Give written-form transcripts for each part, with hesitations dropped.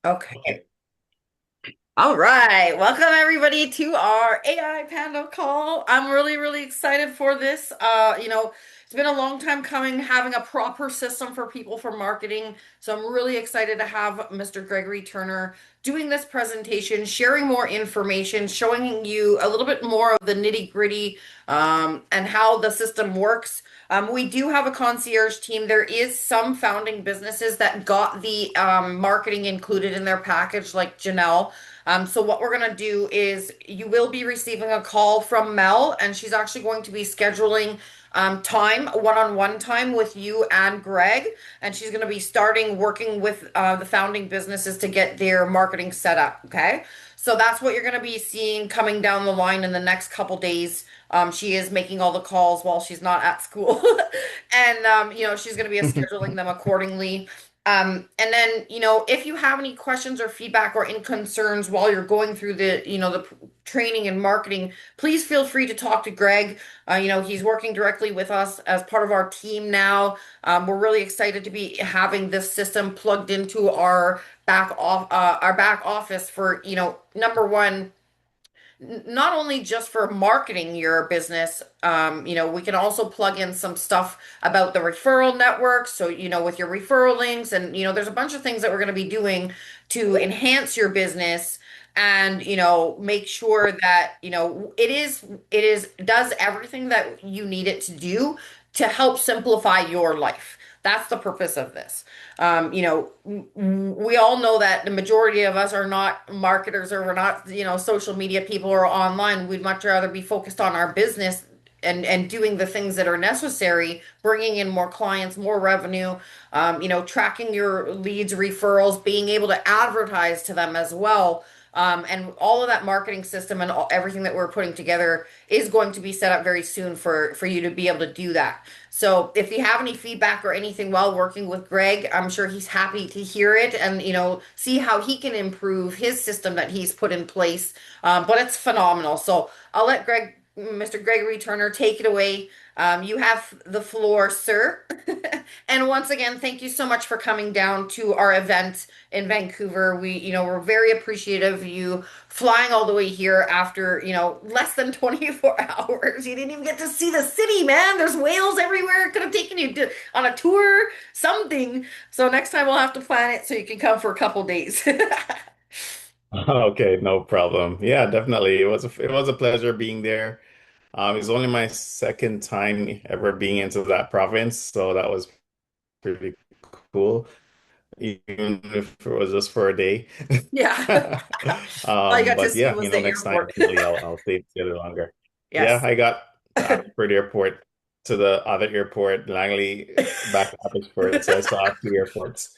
Okay. Okay. All right. Welcome everybody to our AI Pando call. I'm really, really excited for this. It's been a long time coming having a proper system for people for marketing. So I'm really excited to have Mr. Gregory Turner doing this presentation, sharing more information, showing you a little bit more of the nitty-gritty and how the system works. We do have a concierge team. There is some founding businesses that got the marketing included in their package, like Janelle. So what we're gonna do is you will be receiving a call from Mel, and she's actually going to be scheduling time, one-on-one time with you and Greg, and she's gonna be starting working with the founding businesses to get their marketing set up. Okay, so that's what you're gonna be seeing coming down the line in the next couple days. She is making all the calls while she's not at school, and she's gonna be scheduling them accordingly. And then, if you have any questions or feedback or any concerns while you're going through the training and marketing, please feel free to talk to Greg. He's working directly with us as part of our team now. We're really excited to be having this system plugged into our back office for, number one, not only just for marketing your business, we can also plug in some stuff about the referral network. So, with your referral links and, there's a bunch of things that we're going to be doing to enhance your business and, make sure that, does everything that you need it to do to help simplify your life. That's the purpose of this. We all know that the majority of us are not marketers or we're not, social media people or online. We'd much rather be focused on our business and doing the things that are necessary, bringing in more clients, more revenue, tracking your leads, referrals, being able to advertise to them as well. And all of that marketing system and everything that we're putting together is going to be set up very soon for you to be able to do that. So if you have any feedback or anything while working with Greg, I'm sure he's happy to hear it and, see how he can improve his system that he's put in place. But it's phenomenal. So I'll let Mr. Gregory Turner, take it away. You have the floor, sir. And once again, thank you so much for coming down to our event in Vancouver. We're very appreciative of you flying all the way here after, less than 24 hours. You didn't even get to see the city, man. There's whales everywhere. It could have taken you on a tour, something. So next time we'll have to plan it so you can come for a couple days. Okay, no problem. Yeah, definitely. It was a pleasure being there. It's only my second time ever being into that province, so that was pretty cool, even if it was just for a day. Yeah. All you got to But see yeah, was the next time airport. definitely I'll stay a little longer. Yeah, Yes. I got for the airport to the other airport, Langley, back to Abbotsford, so I saw two airports.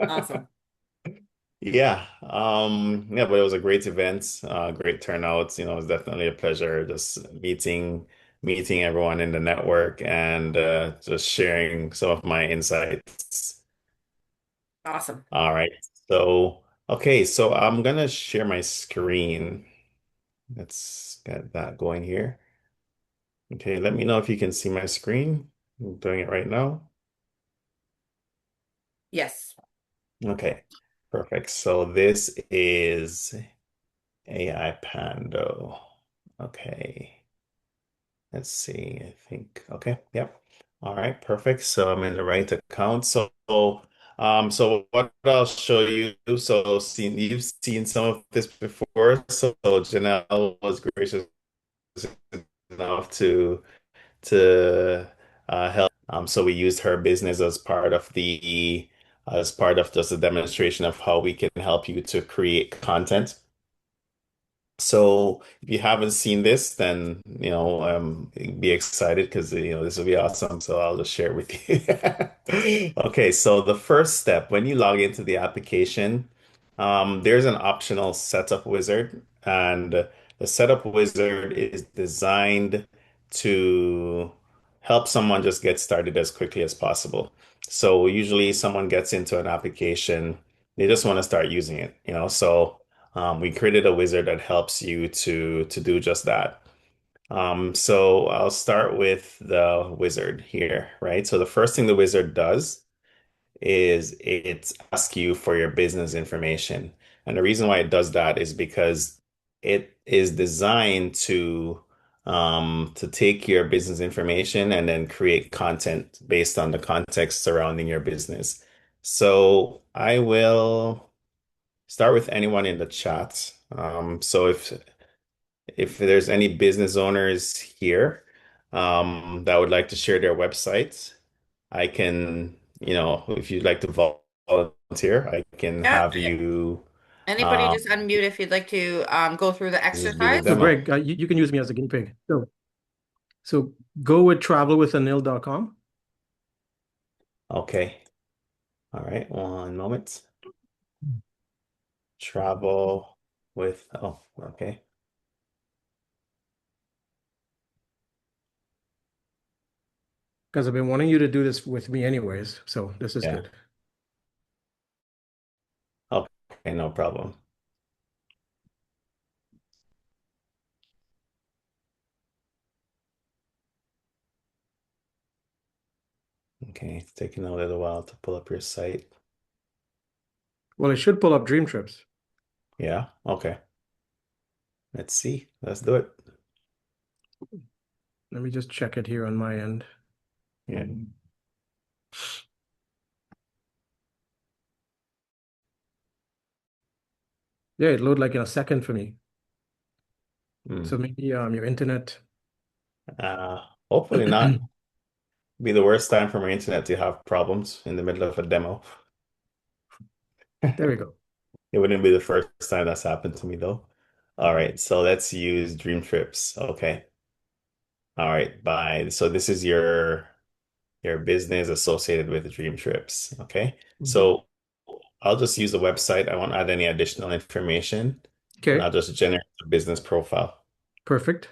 Awesome. Yeah, but it was a great event, great turnout. It was definitely a pleasure just meeting everyone in the network and just sharing some of my insights. Awesome. All right. So, okay, so I'm gonna share my screen. Let's get that going here. Okay, let me know if you can see my screen. I'm doing it right now. Yes. Okay, perfect. So this is AI Pando. Okay. Let's see. I think okay. Yep. All right. Perfect. So I'm in the right account. So what I'll show you. So you've seen some of this before. So Janelle was gracious enough to help. So we used her business as part of just a demonstration of how we can help you to create content. So if you haven't seen this, then be excited because this will be awesome. So I'll just share it with you. Okay, so the first step when you log into the application, there's an optional setup wizard, and the setup wizard is designed to help someone just get started as quickly as possible. So usually someone gets into an application, they just want to start using it. We created a wizard that helps you to do just that. So I'll start with the wizard here, right? So the first thing the wizard does is it asks you for your business information. And the reason why it does that is because it is designed to take your business information and then create content based on the context surrounding your business. So I will start with anyone in the chat. So if there's any business owners here that would like to share their websites, I can, if you'd like to volunteer, I can Yeah. have you Anybody um, just unmute if you'd like to go through the just do the exercise. So demo. Greg, you can use me as a guinea pig. So go with travelwithanil.com. Okay. All right. One moment. Travel oh, okay. Because I've been wanting you to do this with me anyways. So this is Yeah. good. Okay, no problem. Okay, it's taking a little while to pull up your site. Well, it should pull up Dream Trips. Yeah. Okay. Let's see. Let's do it. Let me just check it here on my end. Yeah. Yeah, it load like in a second for me. So Mm. maybe your internet. Uh, Hopefully not. Be the worst time for my internet to have problems in the middle of a demo. There we go. It wouldn't be the first time that's happened to me though. All right, so let's use Dream Trips. Okay. All right, bye. So this is your business associated with Dream Trips. Okay. Mhm. So I'll just use the website. I won't add any additional information, and Okay, I'll just generate a business profile. perfect.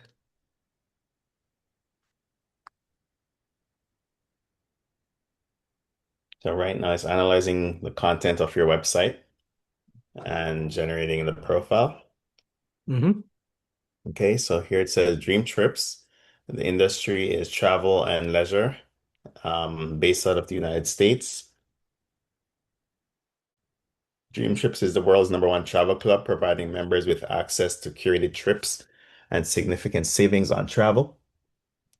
So right now it's analyzing the content of your website and generating the profile. Hmm. Okay, so here it says Dream Trips. The industry is travel and leisure, based out of the United States. Dream Trips is the world's #1 travel club, providing members with access to curated trips and significant savings on travel.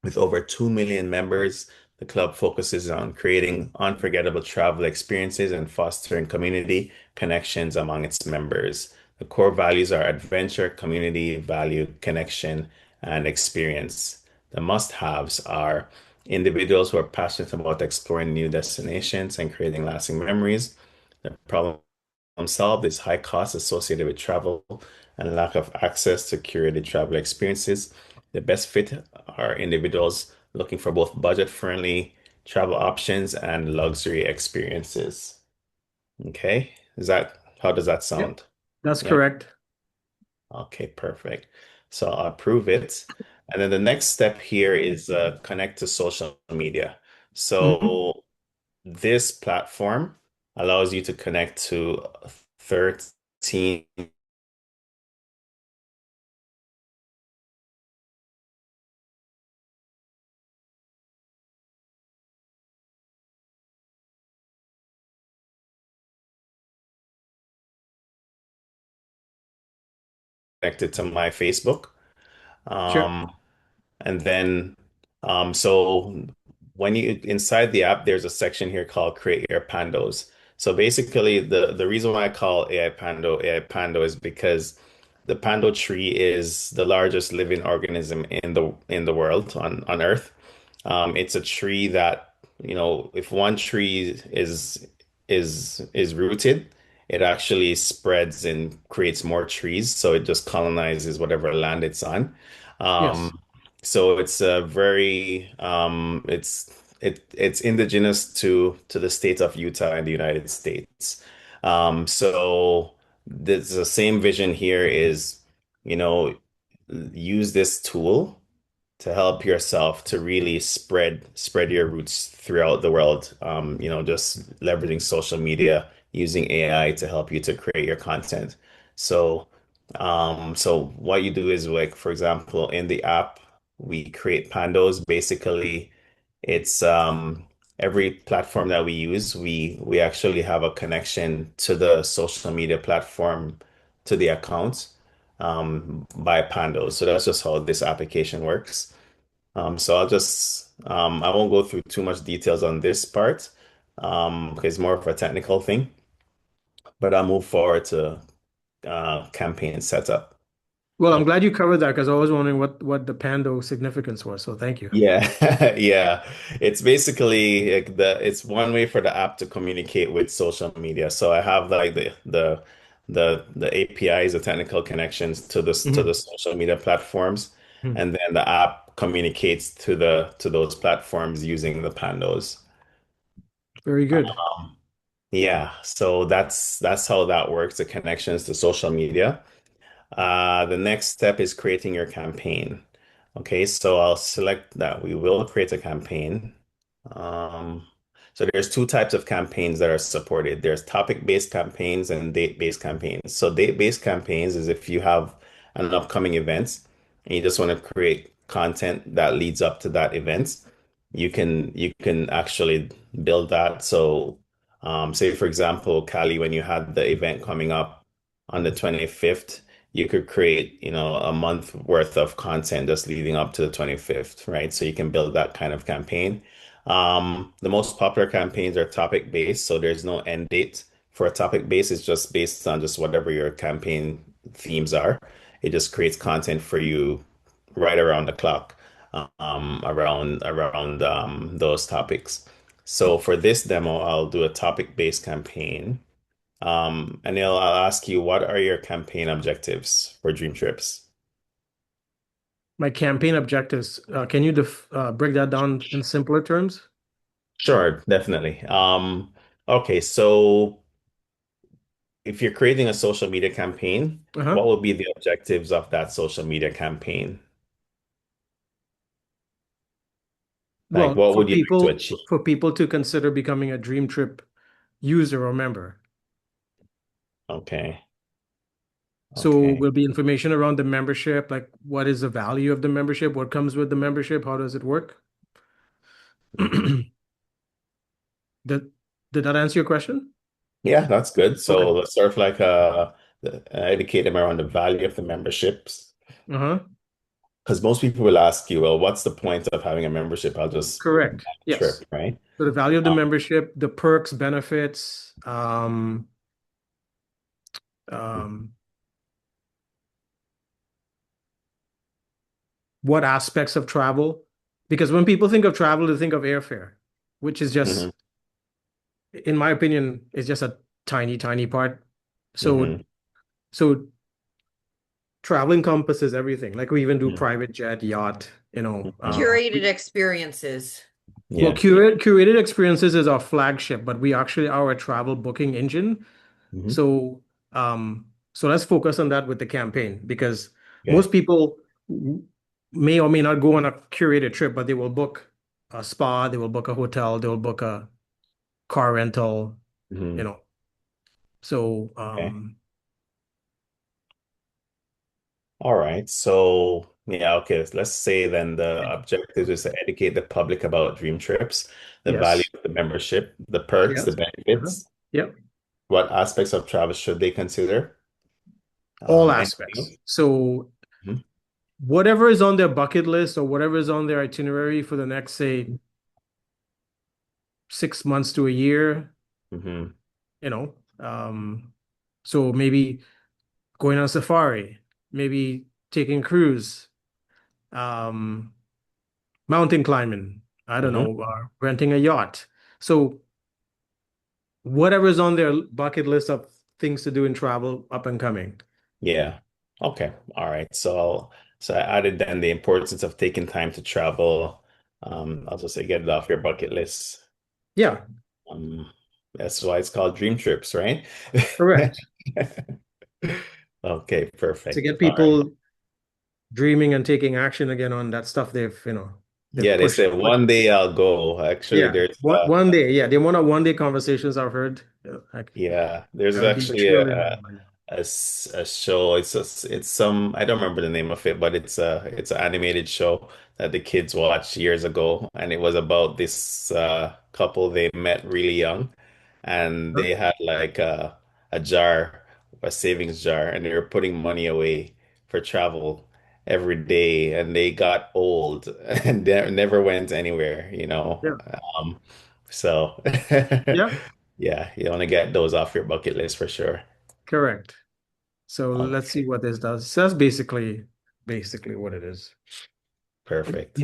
With over 2 million members, the club focuses on creating unforgettable travel experiences and fostering community connections among its members. The core values are adventure, community, value, connection, and experience. The must-haves are individuals who are passionate about exploring new destinations and creating lasting memories. The problem solved is high costs associated with travel and lack of access to curated travel experiences. The best fit are individuals looking for both budget-friendly travel options and luxury experiences. Okay, how does that Yep, sound? that's Yeah. correct. Okay, perfect. So I'll approve it. And then the next step here is connect to social media. Hmm. So this platform allows you to connect to 13 connected to my Facebook. Sure. Um, And then, so when you inside the app, there's a section here called Create Your Pandos. So basically, the reason why I call AI Pando is because the Pando tree is the largest living organism in the world on Earth. It's a tree that, if one tree is rooted, it actually spreads and creates more trees. So it just colonizes whatever land it's on. Yes. So it's a very it's indigenous to the state of Utah in the United States. So there's the same vision here is, you know, use this tool to help yourself to really spread your roots throughout the world. Just leveraging social media, using AI to help you to create your content. So, so what you do is like, for example, in the app, we create pandos. Basically, it's every platform that we use, we actually have a connection to the social media platform to the account by Pando. So that's just how this application works. So I won't go through too much details on this part because it's more of a technical thing, but I'll move forward to campaign setup. Well, I'm Okay. glad you covered that because I was wondering what the Pando significance was. So thank you. Yeah, yeah. It's basically like it's one way for the app to communicate with social media. So I have like the APIs, the technical connections to the Mhm. social media platforms, Mhm. and then the app communicates to those platforms using the pandos. Very good. Yeah, so that's how that works, the connections to social media. The next step is creating your campaign. Okay, so I'll select that. We will create a campaign. Um, so there's two types of campaigns that are supported. There's topic-based campaigns and date-based campaigns. So date-based campaigns is if you have an upcoming event and you just want to create content that leads up to that event, you can actually build that. So say for example, Cali, when you had the event coming up on the 25th, you could create, a month worth of content just leading up to the 25th, right? So you can build that kind of campaign. The most popular campaigns are topic based, so there's no end date for a topic base. It's just based on just whatever your campaign themes are. It just creates content for you right around the clock, around those topics. So for this demo, I'll do a topic based campaign. And I'll ask you, what are your campaign objectives for Dream Trips? My campaign objectives. Can you break that down in simpler terms? Sure, definitely. Okay, so if you're creating a social media campaign, Uh-huh. what would be the objectives of that social media campaign? Like, Well, what would you like to achieve? for people to consider becoming a Dream Trip user or member. Okay, So okay. will be information around the membership, like what is the value of the membership, what comes with the membership, how does it work? Hmm. Did did that answer your question? Yeah, that's good. Okay. So let's sort of like educate them around the value of the memberships. Uh-huh. Because most people will ask you, well, what's the point of having a membership? I'll just Correct. Yes. trip, right? So the value of the Um, membership, the perks, benefits, um, what aspects of travel? Because when people think of travel, they think of airfare, which is mhm, just, in my opinion, is just a tiny, tiny part. So, mhm, so travel encompasses everything. Like we even do mhm, private jet, yacht, mhm. Curated experiences. well, Yeah. curated experiences is our flagship, but we actually are a travel booking engine. Hmm. So, so let's focus on that with the campaign because Okay. most people may or may not go on a curated trip, but they will book a spa, they will book a hotel, they will book a car rental, you Hmm. know. So, Okay. All right. So, yeah, okay. Let's say then the objective is to educate the public about dream trips, the value yes, of the membership, the perks, the yes, uh-huh. benefits, Yep, what aspects of travel should they consider? all Anything else? aspects. So, Hmm. whatever is on their bucket list or whatever is on their itinerary for the next, say, 6 months to a year, Hmm. you know, so maybe going on safari, maybe taking cruise, um, mountain climbing, I don't Hmm. know, renting a yacht. So whatever's on their bucket list of things to do in travel, up and coming. Yeah. Okay. All right. So I added then the importance of taking time to travel. I'll just say get it off your bucket list. Yeah, Um, that's why it's called dream trips, right? correct. Okay, To perfect. get All right. people dreaming and taking action again on that stuff they've Yeah, they pushed. said one day I'll go. Actually, Yeah, there's one day. Yeah, they want a one day conversations. I've heard. Like yeah, there's that would be a actually trillion. a show. It's some I don't remember the name of it, but it's an animated show that the kids watched years ago, and it was about this couple they met really young, and Huh? they had like a jar, a savings jar, and they were putting money away for travel every day, and they got old and they never went anywhere, you know. Yeah. Um, so Yeah, yeah, you want to get those off your bucket list for sure. correct. So let's see Okay, what this does. So that's basically what it is. perfect.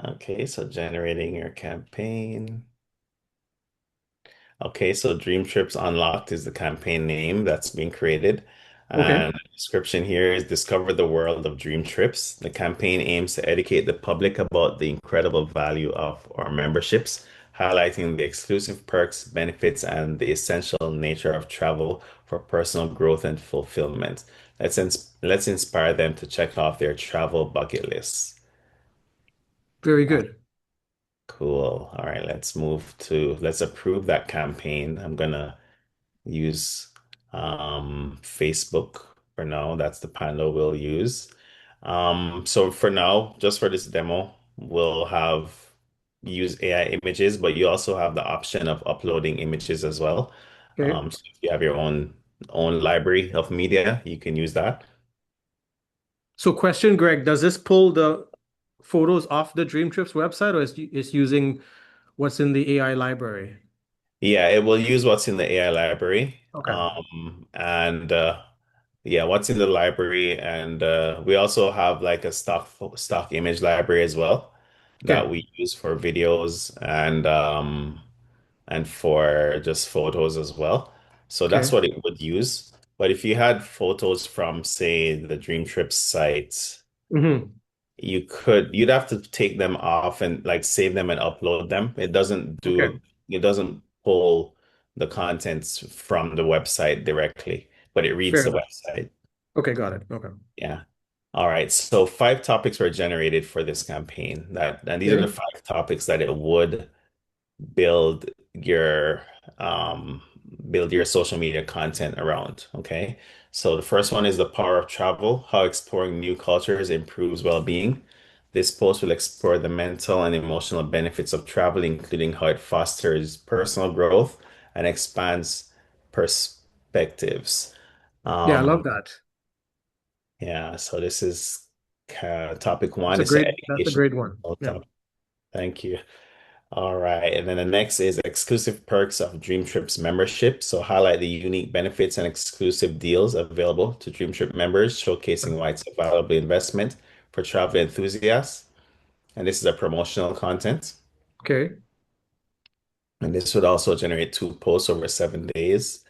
Okay, so generating your campaign. Okay, so Dream Trips Unlocked is the campaign name that's being created. Okay. And the description here is Discover the World of Dream Trips. The campaign aims to educate the public about the incredible value of our memberships, highlighting the exclusive perks, benefits, and the essential nature of travel for personal growth and fulfillment. Let's inspire them to check off their travel bucket lists. Very good. Cool. All right, let's approve that campaign. I'm gonna use Facebook for now. That's the Pando we'll use. So for now, just for this demo, we'll have use AI images, but you also have the option of uploading images as well. Okay. So if you have your own library of media, you can use that. So question, Greg, does this pull the photos off the Dream Trips website or is using what's in the AI library? Yeah, it will use what's in the AI library. Okay. And yeah, what's in the library, and we also have like a stock image library as well that Okay. we use for videos and for just photos as well. So that's Okay. what it would use. But if you had photos from, say, the Dream Trips site, Hmm. you'd have to take them off and like save them and upload them. Okay. It doesn't pull the contents from the website directly, but it reads Fair the enough. website. Okay, got it. Okay. Yeah. All right. So five topics were generated for this campaign. And these are the Okay. five topics that it would build your um build your social media content around. Okay. So the first one is the power of travel, how exploring new cultures improves well-being. This post will explore the mental and emotional benefits of travel, including how it fosters personal growth and expands perspectives. Yeah, I love Um, that. yeah, so this is topic one. It's an That's a education great one. Yeah. topic. Thank you. All right. And then the next is exclusive perks of Dream Trips membership. So highlight the unique benefits and exclusive deals available to Dream Trip members, showcasing why it's a valuable investment for travel enthusiasts. And this is a promotional content. Okay. And this would also generate two posts over 7 days.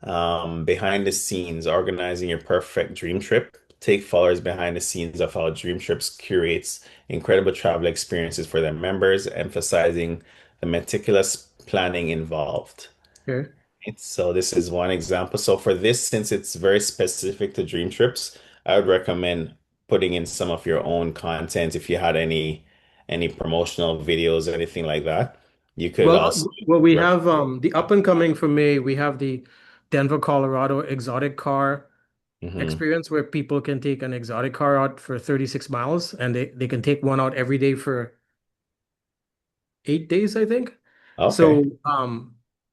Behind the scenes, organizing your perfect dream trip. Take followers behind the scenes of how Dream Trips curates incredible travel experiences for their members, emphasizing the meticulous planning involved. Okay. So this is one example. So for this, since it's very specific to Dream Trips, I would recommend putting in some of your own content if you had any promotional videos or anything like that. You could also Well, we ref have the up and coming for May. We have the Denver, Colorado exotic car Mhm. experience where people can take an exotic car out for 36 miles and they can take one out every day for 8 days, I think. Okay. So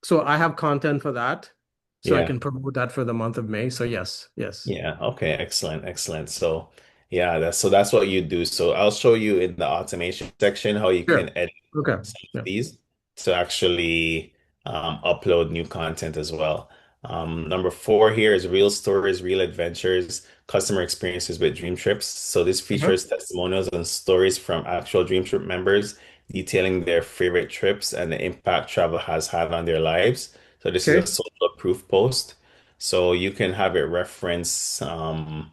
so I have content for that. So I Yeah. can promote that for the month of May. So yes, yes. Yeah. Okay. Excellent. Excellent. So yeah, that's what you do. So I'll show you in the automation section how you can Sure. edit Okay. some of Yeah. these to actually upload new content as well. Number four here is real stories, real adventures, customer experiences with Dream Trips. So this Uh-huh. features testimonials and stories from actual Dream Trip members detailing their favorite trips and the impact travel has had on their lives. So this is a Okay. social proof post. So you can have it reference some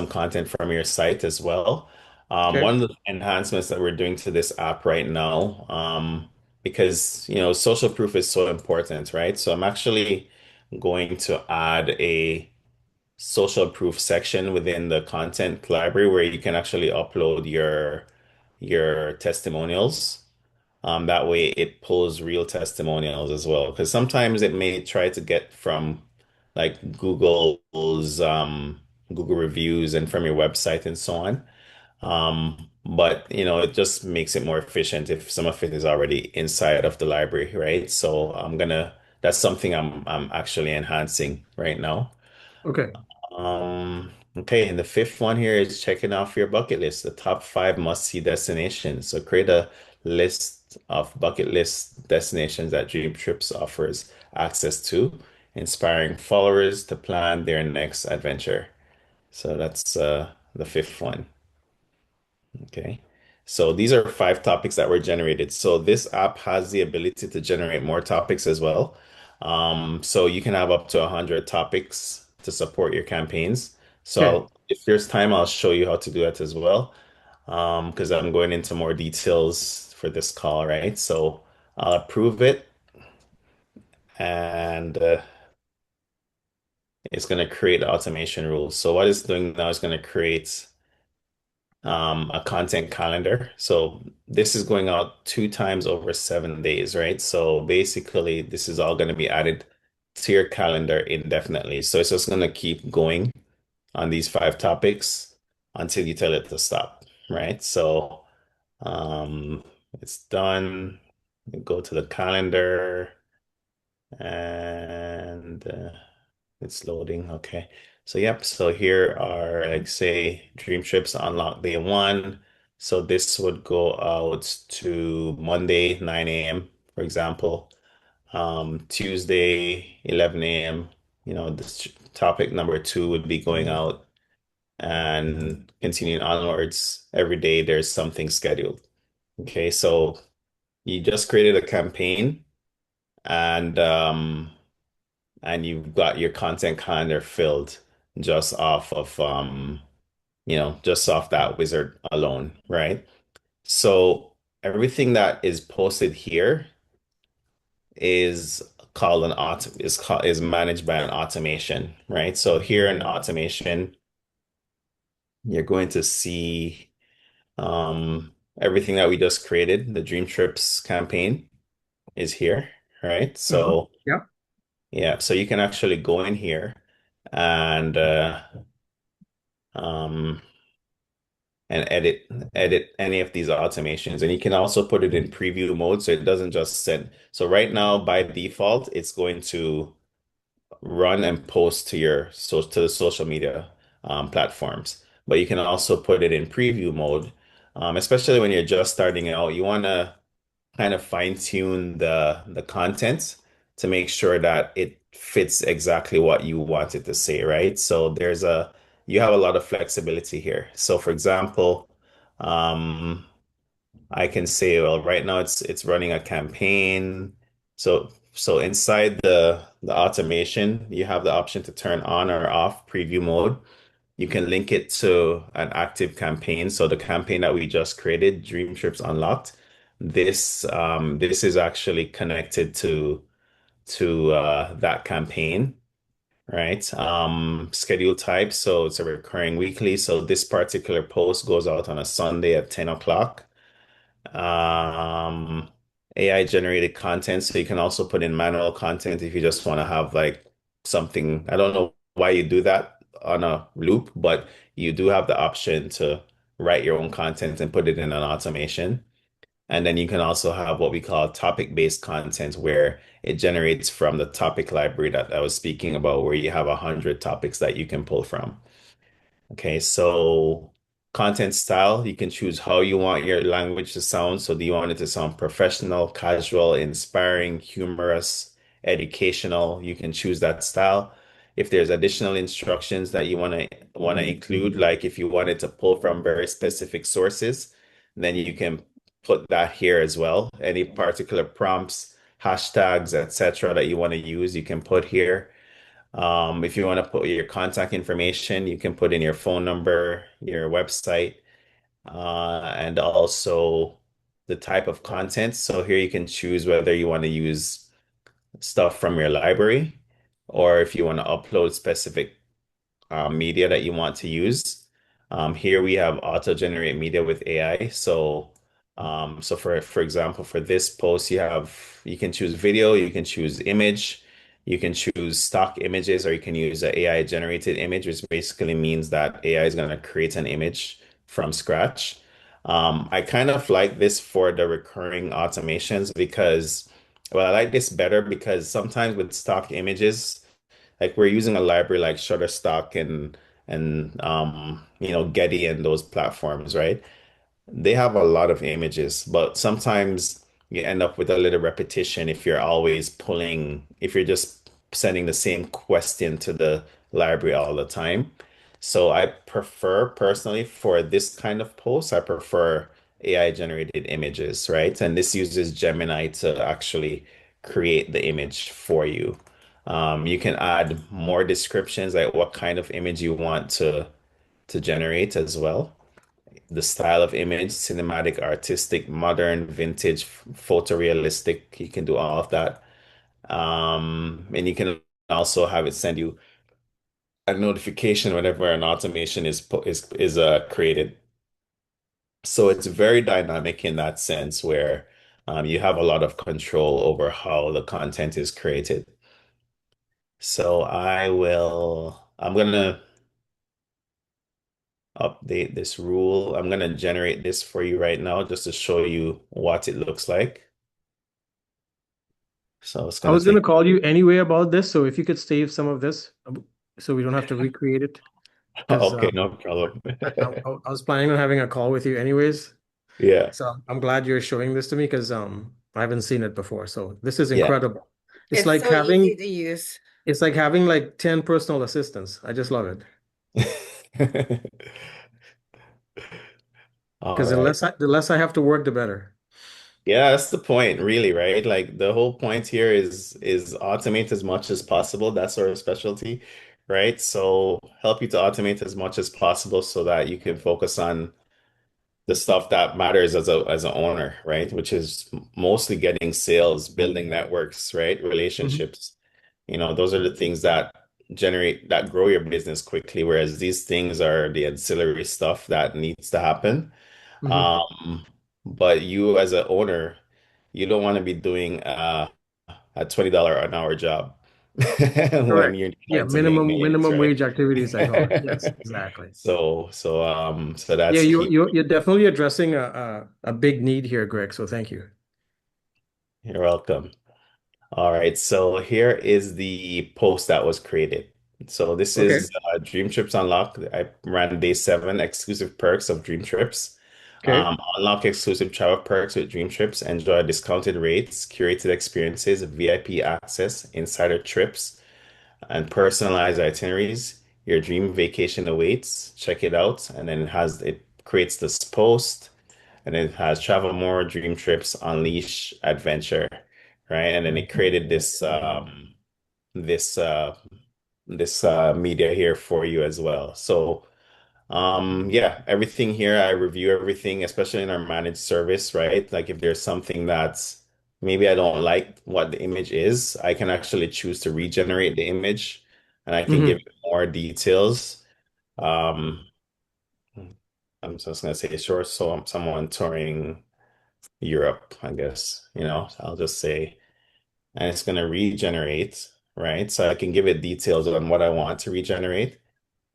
content from your site as well. Okay. One of the enhancements that we're doing to this app right now, because social proof is so important, right? So I'm actually going to add a social proof section within the content library where you can actually upload your testimonials. That way it pulls real testimonials as well. Because sometimes it may try to get from like Google's Google reviews and from your website and so on. But it just makes it more efficient if some of it is already inside of the library, right? So that's something I'm actually enhancing right now. Okay. Okay, and the fifth one here is checking off your bucket list, the top five must-see destinations. So create a list of bucket list destinations that Dream Trips offers access to, inspiring followers to plan their next adventure. So that's the fifth one. Okay. So these are five topics that were generated. So this app has the ability to generate more topics as well. So you can have up to 100 topics to support your campaigns. So Okay. if there's time, I'll show you how to do that as well. Because I'm going into more details for this call, right? So I'll approve it and it's going to create automation rules. So what it's doing now is going to create a content calendar. So this is going out 2 times over 7 days, right? So basically, this is all going to be added to your calendar indefinitely. So it's just going to keep going on these five topics until you tell it to stop, right? So it's done. Go to the calendar and it's loading. Okay. So, yep. So here are like say Dream Trips Unlock Day 1. So this would go out to Monday, 9 a.m., for example. Tuesday, 11 a.m. This topic number 2 would be going out and continuing onwards. Every day there's something scheduled. Okay. So you just created a campaign and you've got your content calendar filled just off of just off that wizard alone, right? So everything that is posted here is called an is managed by an automation, right? So here in automation, you're going to see everything that we just created. The Dream Trips campaign is here, right? Uh-huh. So Yeah. yeah, so you can actually go in here and um, and edit any of these automations. And you can also put it in preview mode so it doesn't just send. So right now, by default, it's going to run and post to to the social media platforms. But you can also put it in preview mode, especially when you're just starting out. You want to kind of fine tune the content to make sure that it fits exactly what you want it to say, right? So you have a lot of flexibility here. So for example, um, I can say, well, right now it's running a campaign. So inside the automation, you have the option to turn on or off preview mode. You can link it to an active campaign. So the campaign that we just created, Dream Trips Unlocked, this is actually connected to that campaign, right? Schedule type, so it's a recurring weekly. So this particular post goes out on a Sunday at 10 o'clock. Um, AI generated content, so you can also put in manual content if you just want to have like something. I don't know why you do that on a loop, but you do have the option to write your own content and put it in an automation. And then you can also have what we call topic-based content, where it generates from the topic library that I was speaking about, where you have 100 topics that you can pull from. Okay, so content style, you can choose how you want your language to sound. So do you want it to sound professional, casual, inspiring, humorous, educational? You can choose that style. If there's additional instructions that you want to include, like if you wanted to pull from very specific sources, then you can put that here as well. Any particular prompts, hashtags, etc., that you want to use, you can put here. If you want to put your contact information, you can put in your phone number, your website, and also the type of content. So here you can choose whether you want to use stuff from your library or if you want to upload specific media that you want to use. Here we have auto-generate media with AI. So So for example, for this post, you can choose video, you can choose image, you can choose stock images, or you can use an AI generated image, which basically means that AI is going to create an image from scratch. I kind of like this for the recurring automations because, well, I like this better because sometimes with stock images, like we're using a library like Shutterstock and Getty and those platforms, right? They have a lot of images, but sometimes you end up with a little repetition if you're just sending the same question to the library all the time. So I prefer personally for this kind of post, I prefer AI generated images, right? And this uses Gemini to actually create the image for you. You can add more descriptions, like what kind of image you want to generate as well, the style of image, cinematic, artistic, modern, vintage, photorealistic. You can do all of that. And you can also have it send you a notification whenever an automation is created. So it's very dynamic in that sense where you have a lot of control over how the content is created. So I'm gonna update this rule. I'm gonna generate this for you right now just to show you what it looks like. So it's I gonna was going to take. call you anyway about this, so if you could save some of this, so we don't have to recreate it, because Okay, no problem. I was planning on having a call with you anyways. Yeah, So I'm glad you're showing this to me because I haven't seen it before. So this is yeah. incredible. It's It's like so easy having to use. it's like having like 10 personal assistants. I just love it. All Because right. the less I have to work, the better. Yeah, that's the point, really, right? Like the whole point here is automate as much as possible. That's our specialty, right? So help you to automate as much as possible so that you can focus on the stuff that matters as an owner, right? Which is mostly getting sales, building networks, right? Hmm. Relationships. Those are the things that grow your business quickly, whereas these things are the ancillary stuff that needs to happen. Hmm. Um, but you as an owner, you don't want to be doing a $20 an hour job when Correct. you're Yeah, trying to make millions, minimum right? wage activities, I call it. Yes, exactly. So Yeah, that's key. you're definitely addressing a big need here, Greg. So thank you. You're welcome. All right, so here is the post that was created. So this Okay. is Dream Trips Unlocked. I ran day 7, exclusive perks of Dream Trips. Okay. Unlock exclusive travel perks with Dream Trips. Enjoy discounted rates, curated experiences, VIP access, insider trips, and personalized itineraries. Your dream vacation awaits. Check it out. And then it creates this post, and it has travel more, dream trips, unleash adventure, right? And then it created this this media here for you as well. So yeah, everything here, I review everything, especially in our managed service, right? Like if there's something that's maybe I don't like what the image is, I can actually choose to regenerate the image and I can give Hmm. it more details. Um, I'm just gonna say sure, so I'm someone touring Europe, I guess, I'll just say, and it's gonna regenerate, right? So I can give it details on what I want to regenerate,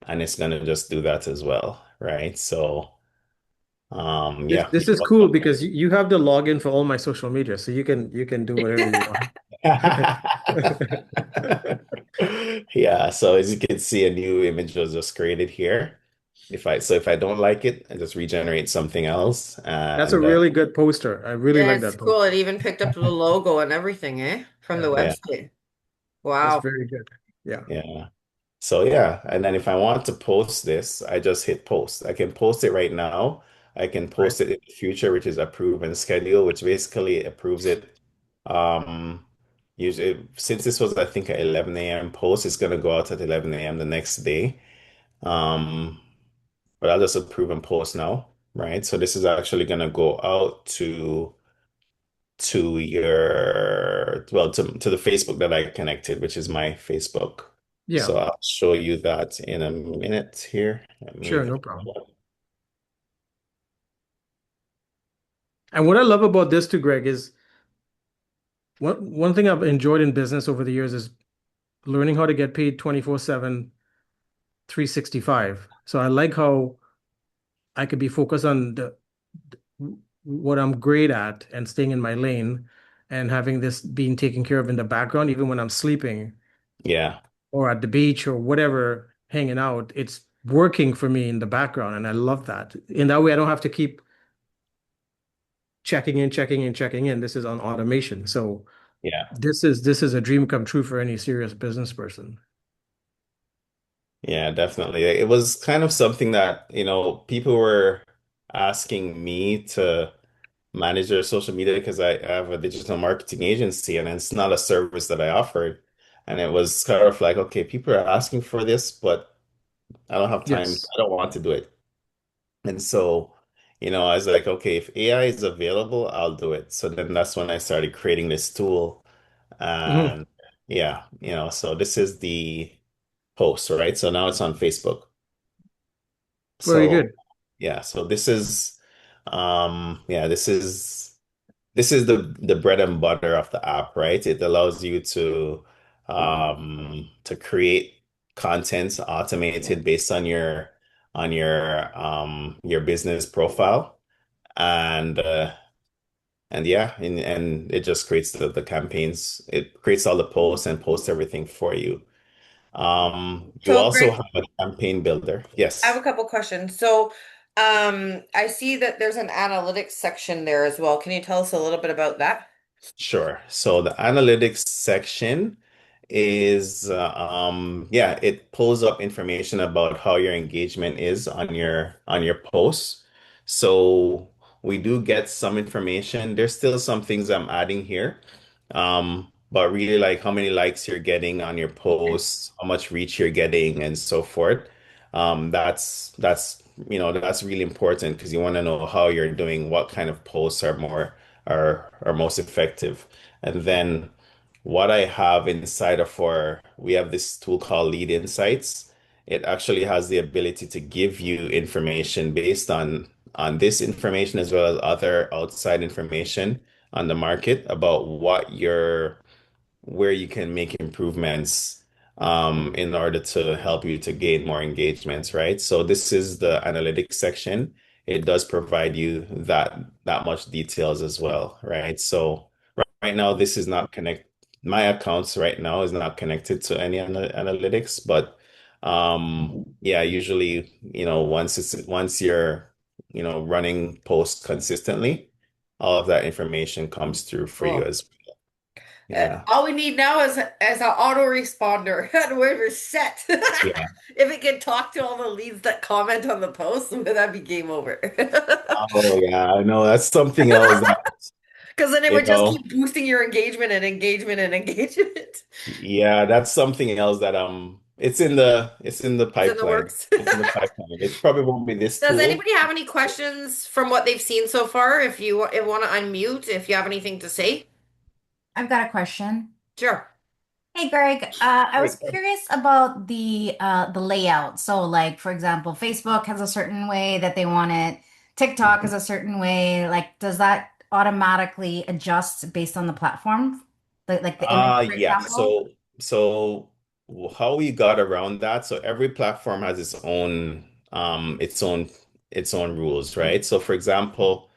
and it's gonna just do that as well, right? So yeah, This you're is cool welcome. because you have the login for all my social media, so you can do whatever you want. Yeah, so as you can see, a new image was just created here. If I don't like it, I just regenerate something else. That's a And really good poster. I really Yeah, like it's that cool. It poster. even picked up the logo and everything, eh? From the Yeah, yeah, website. that's Wow. very good. Yeah, yeah. So yeah, and then if I want to post this, I just hit post. I can post it right now. I can right. post it in the future, which is approve and schedule, which basically approves it. Um, Usually, since this was, I think, at 11 a.m. post, it's gonna go out at 11 a.m. the next day. Um, but I'll just approve and post now, right? So this is actually gonna go out to to the Facebook that I connected, which is my Facebook. Yeah, So I'll show you that in a minute here. Let me sure, no problem. And what I love about this too, Greg, is one thing I've enjoyed in business over the years is learning how to get paid 24/7, 365. So I like how I could be focused on what I'm great at and staying in my lane and having this being taken care of in the background, even when I'm sleeping Yeah. or at the beach or whatever, hanging out. It's working for me in the background. And I love that. In that way, I don't have to keep checking in, checking in, checking in. This is on automation. So Yeah. this is a dream come true for any serious business person. Yeah, definitely. It was kind of something that, people were asking me to manage their social media because I have a digital marketing agency and it's not a service that I offered. And it was kind of like, okay, people are asking for this, but I don't have time. Yes. I don't want to do it. And so, I was like, okay, if AI is available, I'll do it. So then that's when I started creating this tool. Mhm. And yeah, so this is the post, right? So now it's on Facebook. Very So good. yeah, so this is the bread and butter of the app, right? It allows you to create content automated based on your business profile. And yeah, and it just creates the campaigns. It creates all the posts and posts everything for you. You So, also Greg, have a campaign builder. I have a Yes. couple questions. So, I see that there's an analytics section there as well. Can you tell us a little bit about that? Sure. So the analytics section is, yeah, it pulls up information about how your engagement is on your posts. So we do get some information. There's still some things I'm adding here, but really like how many likes you're getting on your posts, how much reach you're getting, and so forth. That's really important because you want to know how you're doing, what kind of posts are most effective. And then what I have inside of we have this tool called Lead Insights. It actually has the ability to give you information based on this information as well as other outside information on the market about where you can make improvements in order to help you to gain more engagements, right? So this is the analytics section. It does provide you that much details as well, right? So right now, this is not connect. My accounts right now is not connected to any analytics, but yeah, usually, once you're, running posts consistently, all of that information comes through for you Cool. as yeah. All we need now is an autoresponder, and we're set. Yeah. If it can talk to all the leads that comment on the post, that'd be game over. Oh yeah, I know that's something else that, Because then it you would just know, keep boosting your engagement and engagement and engagement. yeah, that's something else that it's in the It's in the pipeline. works. It's in the pipeline. It probably won't be this Does tool. anybody have any questions from what they've seen so far? If you want to unmute, if you have anything to say, I've got a question. sure. Hey Greg, I was Right. curious about the layout. So like for example, Facebook has a certain way that they want it, TikTok is a certain way. Like does that automatically adjust based on the platform? Like the image, for Yeah. example? So how we got around that? So every platform has its own rules, right? So for example,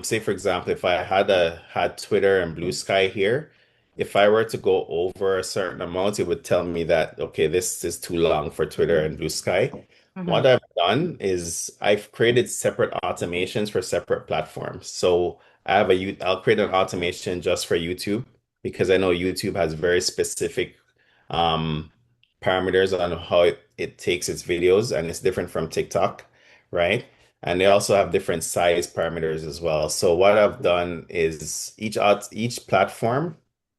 say for example, if I had Twitter and Blue Sky here, if I were to go over a certain amount, it would tell me that okay, this is too long for Twitter and Blue Sky. What Hmm. I've done is I've created separate automations for separate platforms. So I'll create an automation just for YouTube because I know YouTube has very specific um, parameters on how it takes its videos, and it's different from TikTok, right? And they also have different size parameters as well. So what I've done is each platform,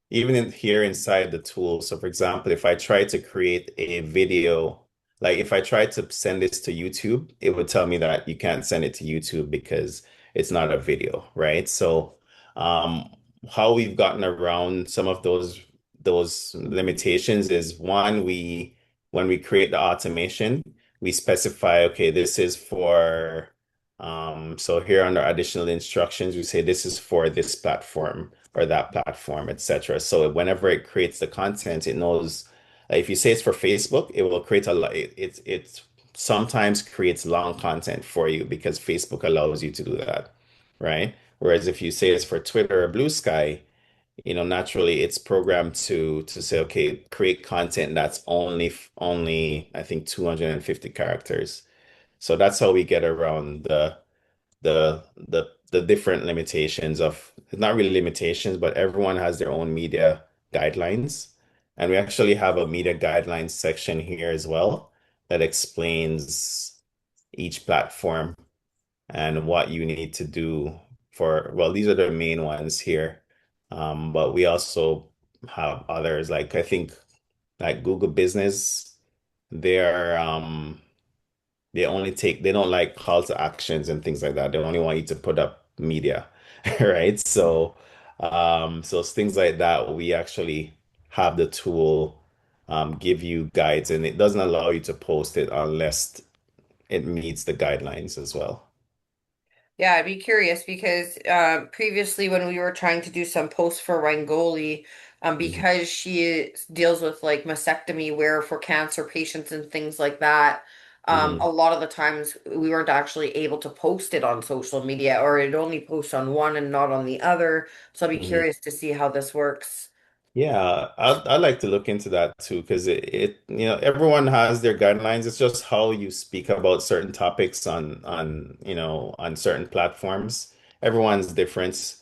even here inside the tool. So for example, if I try to create a video, like if I try to send this to YouTube, it would tell me that you can't send it to YouTube because it's not a video, right? So um, how we've gotten around some of those limitations is one, when we create the automation, we specify, okay, this is for So here under additional instructions, we say this is for this platform or that platform, etc. So whenever it creates the content, it knows. If you say it's for Facebook, it will create a lot. It sometimes creates long content for you because Facebook allows you to do that, right? Whereas if you say it's for Twitter or Blue Sky, naturally it's programmed to say, okay, create content that's only I think 250 characters. So that's how we get around the different limitations of, not really limitations, but everyone has their own media guidelines. And we actually have a media guidelines section here as well that explains each platform and what you need to do for, well, these are the main ones here. But we also have others, like I think like Google Business, they're they don't like call to actions and things like that. They only want you to put up media, right? So it's things like that. We actually have the tool give you guides, and it doesn't allow you to post it unless it meets the guidelines as well. Yeah, I'd be curious because previously when we were trying to do some posts for Rangoli, Mhm, because she deals with like mastectomy wear for cancer patients and things like that, mhm, a lot of the times we weren't actually able to post it on social media, or it only post on one and not on the other. So I'd be mhm. curious to see how this works. Yeah, I'd like to look into that too, because everyone has their guidelines. It's just how you speak about certain topics on certain platforms. Everyone's different.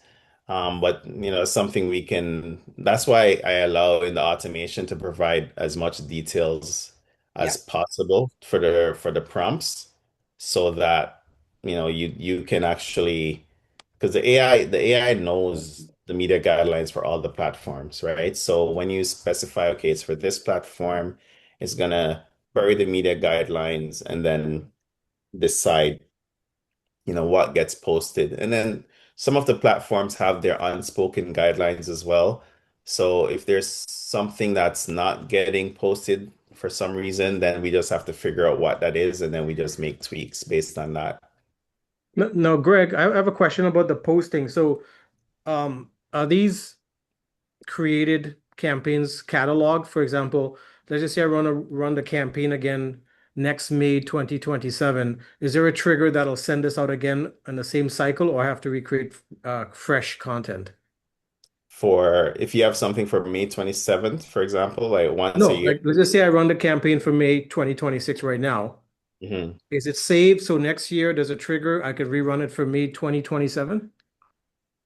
But something that's why I allow in the automation to provide as much details Yeah. as possible for the prompts so that you can actually, because the AI knows the media guidelines for all the platforms, right? So when you specify, okay, it's for this platform, it's gonna bury the media guidelines and then decide, what gets posted. And then some of the platforms have their unspoken guidelines as well. So if there's something that's not getting posted for some reason, then we just have to figure out what that is, and then we just make tweaks based on that. No, Greg, I have a question about the posting. So, are these created campaigns cataloged? For example, let's just say I run the campaign again next May 2027. Is there a trigger that'll send this out again in the same cycle, or I have to recreate fresh content? For if you have something for May 27th, for example, like once a No, year. like let's just say I run the campaign for May 2026 right now. Mhm. Is it saved so next year there's a trigger I could rerun it for May 2027?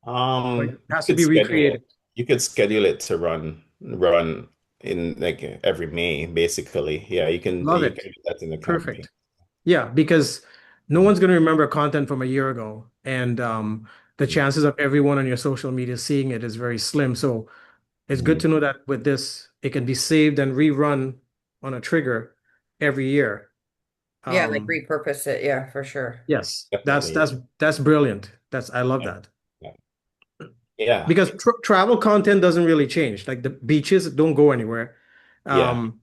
Or it You has to could be schedule it. recreated. You could schedule it to run in like every May, basically. Yeah, Love you it. can do that in the campaign. Perfect. Yeah, because no Mhm. one's going to remember content from a year ago, and the Mhm. chances of everyone on your social media seeing it is very slim. So it's good Mhm. to know that with this, it can be saved and rerun on a trigger every year. Yeah, like Um, repurpose it. Yeah, for sure. yes, that's Definitely. that's that's brilliant. I love Yeah. that Yeah. Yeah. because travel content doesn't really change. Like the beaches don't go anywhere. Yeah. Um,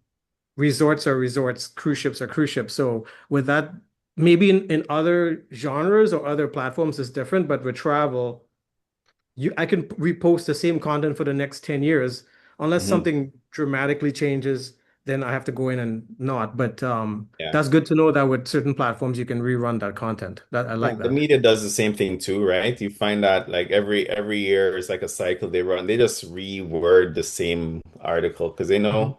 Resorts are resorts, cruise ships are cruise ships. So with that, maybe in other genres or other platforms it's different, but with travel, I can repost the same content for the next 10 years. Unless Mhm. something dramatically changes, then I have to go in and not. But Yeah. that's good to know that with certain platforms you can rerun that content. That I Yeah, like the that. media does the same thing too, right? You find that like every year is like a cycle they run. They just reword the same article because they Mhm. know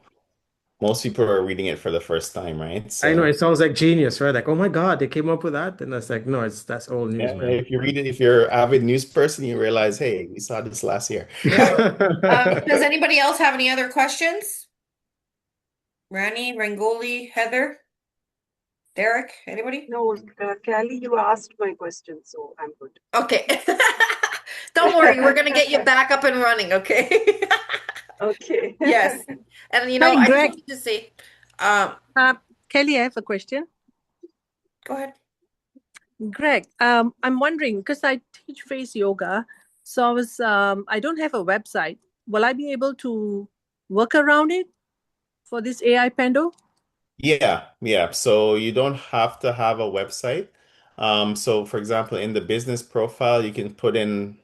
most people are reading it for the first time, right? I know So it sounds like genius, right? Like, oh my God, they came up with that. And that's like, no, that's old news, yeah, man. if you're an avid news person, you realize, hey, we saw this last year. Yeah. Does anybody else have any other questions? Rani, Rangoli, Heather, Derek, anybody? No, Callie, you asked my question, so I'm good. Okay. Don't worry, we're gonna get you back up and running, okay? Okay. Yes. And Hi, I just Greg. wanted to say, um, Kelly, I have a question. go ahead. Greg, I'm wondering because I teach face yoga, so I don't have a website. Will I be able to work around it for this AI Pando? Yeah, yeah. So you don't have to have a website. So for example, in the business profile, you can put in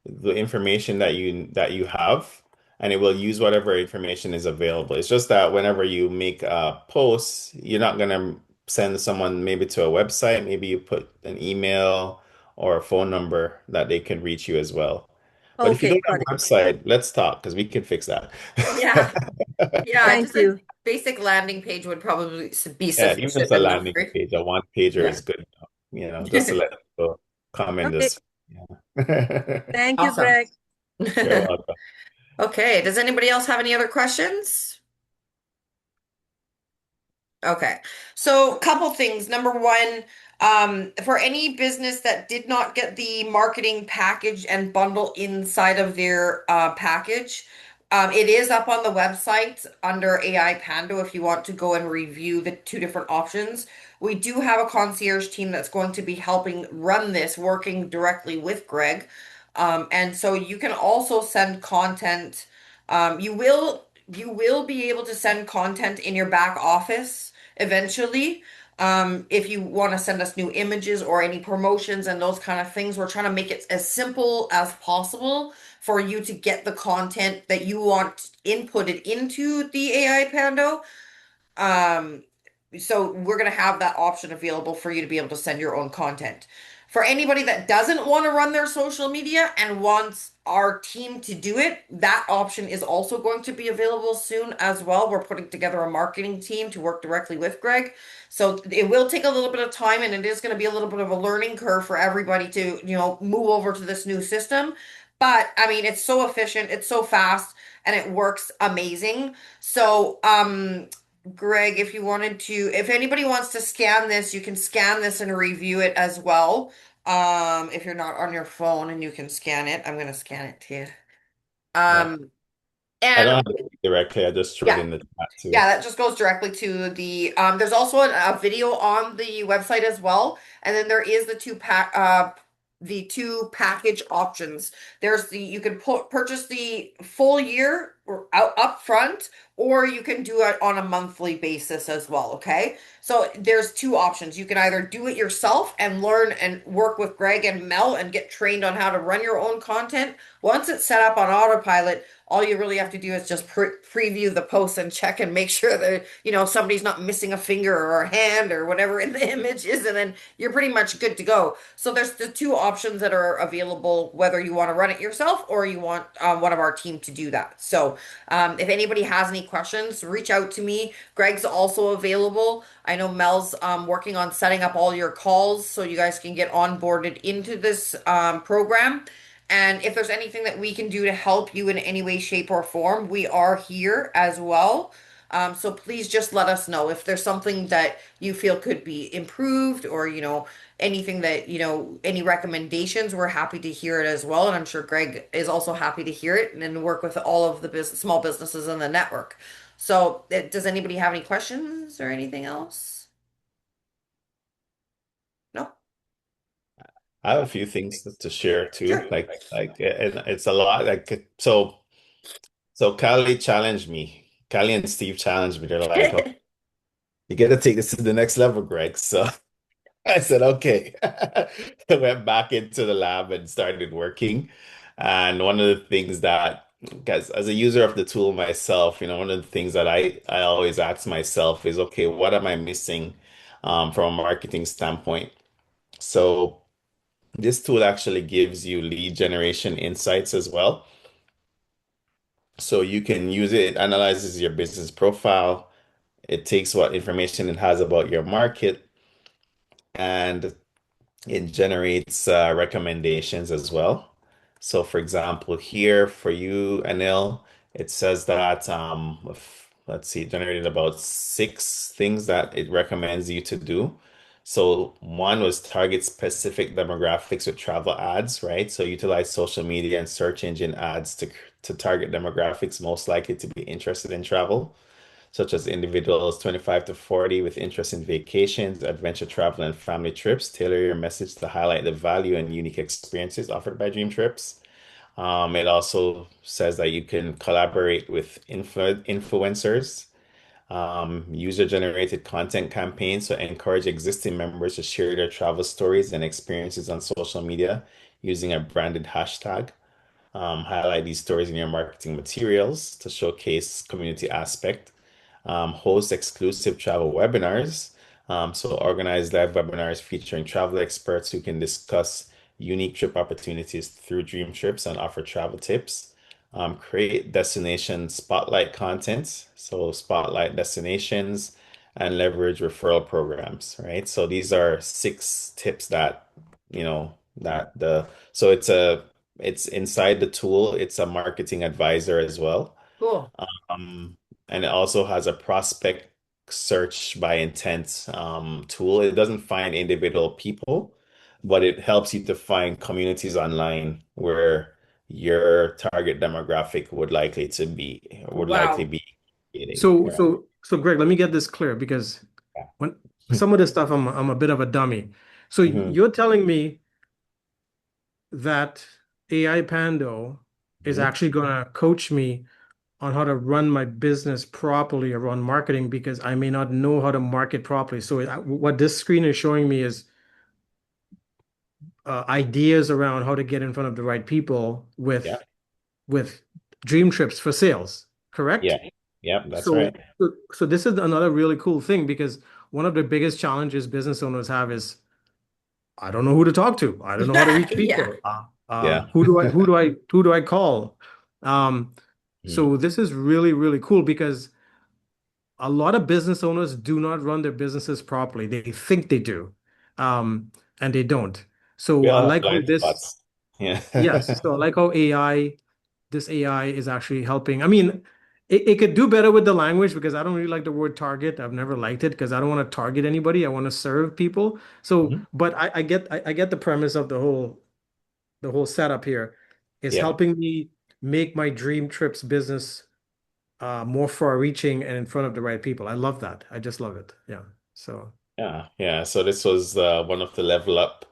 the information that you have, and it will use whatever information is available. It's just that whenever you make a post, you're not gonna send someone maybe to a website. Maybe you put an email or a phone number that they can reach you as well. But if you Okay, don't have got it. a website, let's talk because we can fix that. Yeah. Yeah, Thank just a you. basic landing page would probably be Yeah, even sufficient just a enough, landing right? page, a one pager Yeah. is good enough, just to let people come in Okay. this. Yeah. Thank you, Awesome. Greg. You're welcome. Okay, does anybody else have any other questions? Okay. So, couple things. Number one, for any business that did not get the marketing package and bundle inside of their package, it is up on the website under AI Pando if you want to go and review the two different options. We do have a concierge team that's going to be helping run this, working directly with Greg. And so you can also send content. You will be able to send content in your back office eventually. If you want to send us new images or any promotions and those kind of things, we're trying to make it as simple as possible for you to get the content that you want inputted into the AI Pando. Um, so we're going to have that option available for you to be able to send your own content. For anybody that doesn't want to run their social media and wants our team to do it, that option is also going to be available soon as well. We're putting together a marketing team to work directly with Greg. So it will take a little bit of time and it is going to be a little bit of a learning curve for everybody to, move over to this new system. But I mean, it's so efficient, it's so fast, and it works amazing. So, Greg, if anybody wants to scan this, you can scan this and review it as well. If you're not on your phone and you can scan it, I'm gonna scan it too. Yeah. Um, I and don't have it directly. I just threw it yeah, in the chat too. yeah, that just goes directly to the there's also a video on the website as well. And then there is the two package options. There's the you can purchase the full year or out up front, or you can do it on a monthly basis as well, okay? So there's two options. You can either do it yourself and learn and work with Greg and Mel and get trained on how to run your own content. Once it's set up on autopilot, all you really have to do is just preview the post and check and make sure that somebody's not missing a finger or a hand or whatever in the image is, and then you're pretty much good to go. So there's the two options that are available, whether you want to run it yourself or you want one of our team to do that. So if anybody has any questions, reach out to me. Greg's also available. I know Mel's working on setting up all your calls so you guys can get onboarded into this program. And if there's anything that we can do to help you in any way, shape, or form, we are here as well. So please just let us know if there's something that you feel could be improved or, anything that, any recommendations, we're happy to hear it as well. And I'm sure Greg is also happy to hear it and then work with all of the small businesses in the network. So does anybody have any questions or anything else? No? I have a few things to share too. Sure. And it's a lot. So Callie challenged me. Callie and Steve challenged me. They're like, "Oh, you got to take this to the next level, Greg." So I said, okay. I went back into the lab and started working. And one of the things that, because as a user of the tool myself, one of the things that I always ask myself is, okay, what am I missing from a marketing standpoint? So this tool actually gives you lead generation insights as well. So you can use it, it analyzes your business profile, it takes what information it has about your market, and it generates recommendations as well. So, for example, here for you, Anil, it says that let's see, it generated about 6 things that it recommends you to do. So, one was target specific demographics with travel ads, right? So, utilize social media and search engine ads to target demographics most likely to be interested in travel, such as individuals 25 to 40 with interest in vacations, adventure travel, and family trips. Tailor your message to highlight the value and unique experiences offered by Dream Trips. It also says that you can collaborate with influencers User-generated content campaigns, so encourage existing members to share their travel stories and experiences on social media using a branded hashtag. Highlight these stories in your marketing materials to showcase community aspect. Host exclusive travel webinars. So organize live webinars featuring travel experts who can discuss unique trip opportunities through dream trips and offer travel tips. Create destination spotlight content. So spotlight destinations and leverage referral programs, right? So these are six tips that, that the, so it's inside the tool. It's a marketing advisor as well. Cool. Um, and it also has a prospect search by intent tool. It doesn't find individual people, but it helps you to find communities online where your target demographic would likely Wow. be eating. So, Yeah. Greg, let me get this clear because when Yeah. some of this stuff, I'm a bit of a dummy. So Mhm. you're telling me that AI Pando is Mhm. actually going to coach me on how to run my business properly around marketing because I may not know how to market properly. So what this screen is showing me is ideas around how to get in front of the right people Yeah. with dream trips for sales, correct? Yeah. Yeah, that's So, right. so this is another really cool thing because one of the biggest challenges business owners have is I don't know who to talk to. I don't know how to reach Yeah. people. Yeah. Who do I call? Um, Mhm. so this is really, really cool because a lot of business owners do not run their businesses properly. They think they do, um, and they don't. We So I all have like how blind this, spots. Yeah. yes. So I like how this AI is actually helping. I mean, it could do better with the language because I don't really like the word target. I've never liked it because I don't want to target anybody. I want to serve people. So, Mhm. but I get the premise of the whole setup here is Yeah. helping me make my dream trips business more far-reaching and in front of the right people. I love that. I just love it. Yeah. So Yeah, yeah. So this was one of the level up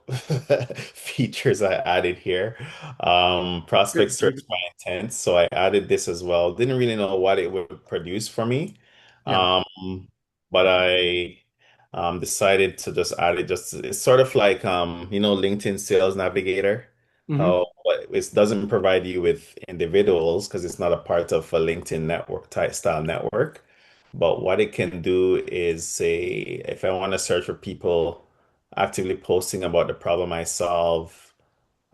features I added here. Prospect good, search good. by intent. So I added this as well. Didn't really know what it would produce for me. Yeah. Um, but I decided to just add it. Just it's sort of like LinkedIn Sales Navigator. Hmm. How it doesn't provide you with individuals because it's not a part of a LinkedIn network type style network. But what it can do is say, if I want to search for people actively posting about the problem I solve,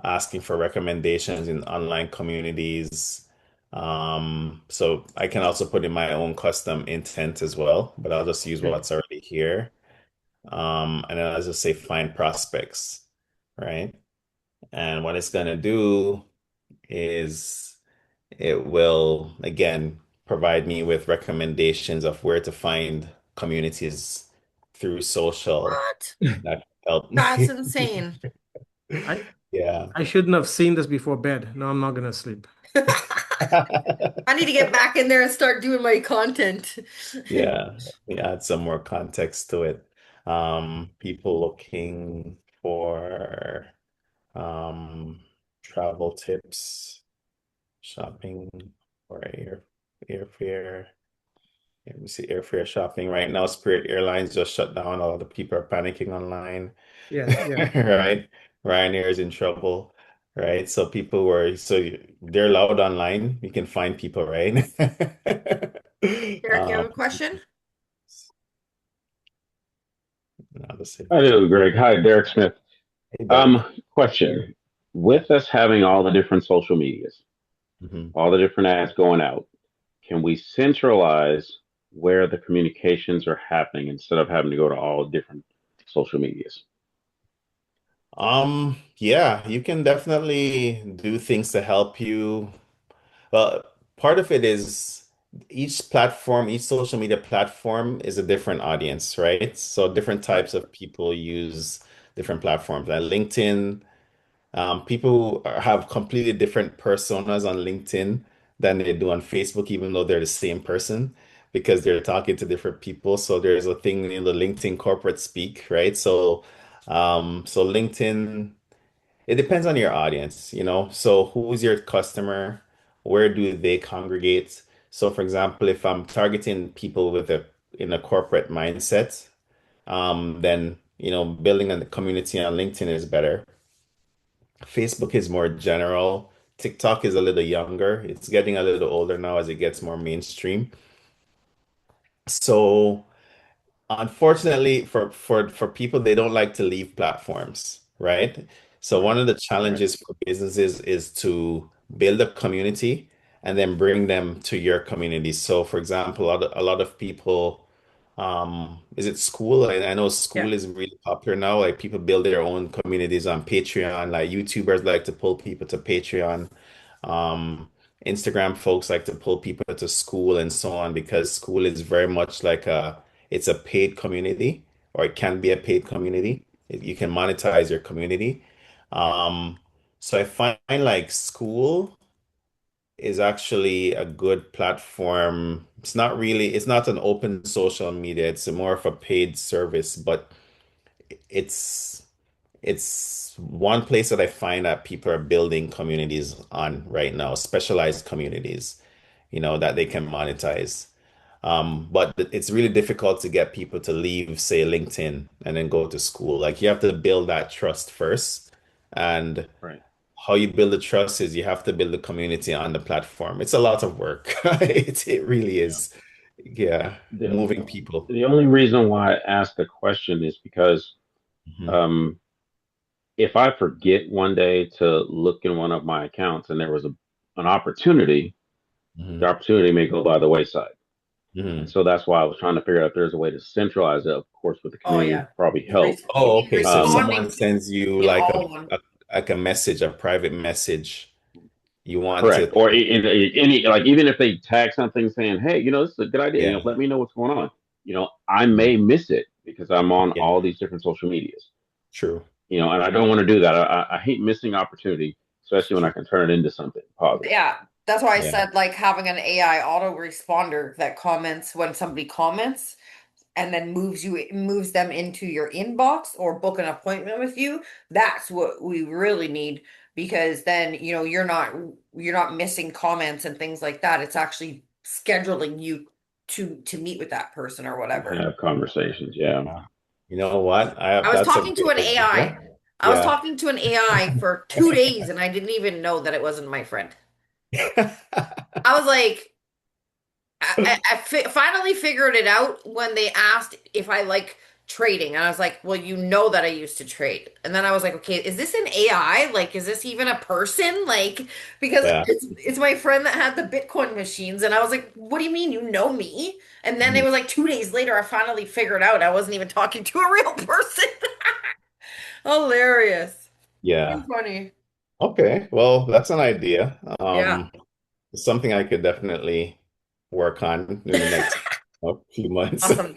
asking for recommendations in online communities. So I can also put in my own custom intent as well, but I'll just use Okay. what's already here. And then I'll just say find prospects, right? And what it's going to do is it will, again, provide me with recommendations of where to find communities through social What? that help That's me. insane. I Yeah. I shouldn't have seen this before bed. No, I'm not gonna sleep. I need to get back in there and start doing my content. Yeah. Let me add some more context to it. People looking for um, travel tips, shopping or airfare. Let me see airfare shopping right now. Spirit Airlines just shut down. All the people are panicking online, Yes, yes. right? Ryanair is in trouble, right? So they're loud online. You can find people, right? Derek, you have Um, a question? I'll just say, I do, Greg. Hi, Derek Smith. hey, Derek. Question. With us having all the different social medias, Mhm. all the different ads going out, can we centralize where the communications are happening instead of having to go to all different social medias? Yeah, you can definitely do things to help you. Well, part of it is each social media platform is a different audience, right? So different Right. types of people use different platforms. Like LinkedIn, people have completely different personas on LinkedIn than they do on Facebook, even though they're the same person, because they're talking to different people. So there's a thing in the LinkedIn corporate speak, right? So LinkedIn. It depends on your audience, you know. So who's your customer? Where do they congregate? So for example, if I'm targeting people with a in a corporate mindset, then building a community on LinkedIn is better. Facebook is more general. TikTok is a little younger. It's getting a little older now as it gets more mainstream. So unfortunately, for people, they don't like to leave platforms, right? So one of the Right. challenges for businesses is to build a community and then bring them to your community. So, for example, a lot of people, is it school? I know Yeah. school is really popular now. Like people build their own communities on Patreon. Like YouTubers like to pull people to Patreon. Um, Instagram folks like to pull people to school and so on because school is very much like it's a paid community, or it can be a paid community. You can monetize your community. Um, so I find like school is actually a good platform. It's not an open social media. It's more of a paid service, but it's it's one place that I find that people are building communities on right now, specialized communities, that they can monetize. But it's really difficult to get people to leave, say, LinkedIn and then go to school. Like you have to build that trust first. And Right. how you build the trust is you have to build a community on the platform. It's a lot of work. It really Yeah. is. Yeah, The moving people. the only reason why I asked the question is because Hmm. um, if I forget one day to look in one of my accounts and there was an opportunity, the Hmm. opportunity may go by the wayside. And Hmm. so that's why I was trying to figure out if there's a way to centralize it. Of course, with the Oh community yeah. would probably help. You Oh, mean okay. So if Um, someone responding sends you in like all one? a message, a private message, you want Correct. to, Or any like even if they tag something saying, "Hey, this is a good idea. yeah, Let me know what's going on." I may miss it because I'm on yeah, all these different social medias. true, And I don't want to do that. I hate missing opportunity, especially when I true. can turn it into something positive. Yeah, that's why I Yeah. said like having an AI autoresponder that comments when somebody comments and then moves them into your inbox or book an appointment with you. That's what we really need because then, you're not missing comments and things like that. It's actually scheduling you to meet with that person or And whatever. have conversations. Yeah. Yeah. You know what? I was That's a talking to great an AI. idea. I was Yeah. talking to an AI for 2 days and I didn't even know that it wasn't my friend. I was like, finally figured it out when they asked if I like trading. And I was like, well, you know that I used to trade. And then I was like, okay, is this an AI? Like, is this even a person? Like, because Yeah. it's my friend that had the Bitcoin machines. And I was like, what do you mean you know me? And then it Mhm. was like 2 days later, I finally figured out I wasn't even talking to a real person. Hilarious. Yeah. And funny. Okay. Well, that's an idea. Yeah. It's something I could definitely work on in the next few months. Awesome.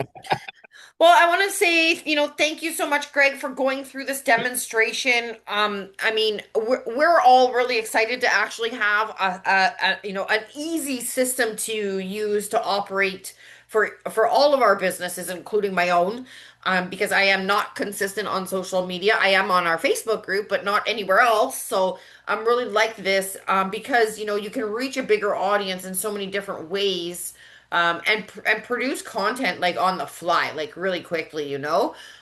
Well, I want to say, thank you so much, Greg, for going through this demonstration. I mean, we're all really excited to actually have an easy system to use to operate for all of our businesses, including my own. Because I am not consistent on social media. I am on our Facebook group, but not anywhere else. So I'm really like this, because you can reach a bigger audience in so many different ways, and produce content like on the fly, like really quickly, Mhm.